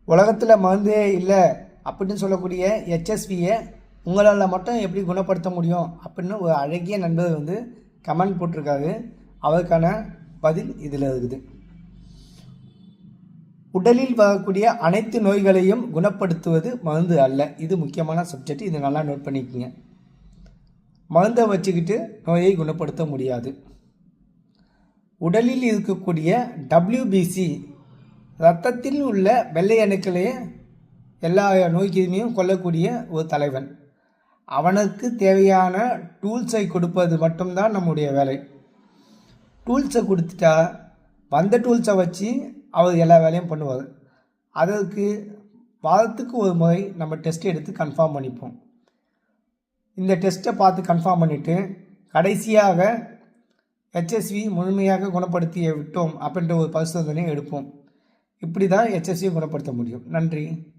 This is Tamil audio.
உலகத்தில் மருந்தே இல்லை அப்படின்னு சொல்லக்கூடிய ஹெச்எஸ்வியை உங்களால் மட்டும் எப்படி குணப்படுத்த முடியும் அப்படின்னு ஒரு அழகிய நண்பர் கமெண்ட் போட்டிருக்காரு. அவருக்கான பதில் இதில் இருக்குது. உடலில் வரக்கூடிய அனைத்து நோய்களையும் குணப்படுத்துவது மருந்து அல்ல. இது முக்கியமான சப்ஜெக்ட். இது நல்லா நோட் பண்ணிக்கோங்க. மருந்தை வச்சுக்கிட்டு நோயை குணப்படுத்த முடியாது. உடலில் இருக்கக்கூடிய WBC இரத்தத்தில் உள்ள வெள்ளை அணுக்களே எல்லா நோய்க்கிருமியும் கொல்லக்கூடிய ஒரு தலைவன். அவனுக்கு தேவையான டூல்ஸை கொடுப்பது மட்டும்தான் நம்முடைய வேலை. டூல்ஸை கொடுத்துட்டா வந்த டூல்ஸை வச்சு அவர் எல்லா வேலையும் பண்ணுவார். அதற்கு வாரத்துக்கு ஒரு முறை நம்ம டெஸ்ட் எடுத்து கன்ஃபார்ம் பண்ணிப்போம். இந்த டெஸ்ட்டை பார்த்து கன்ஃபார்ம் பண்ணிவிட்டு கடைசியாக HSV முழுமையாக குணப்படுத்திய விட்டோம் அப்படின்ற ஒரு பரிசோதனை எடுப்போம். இப்படி தான் HSV குணப்படுத்த முடியும். நன்றி.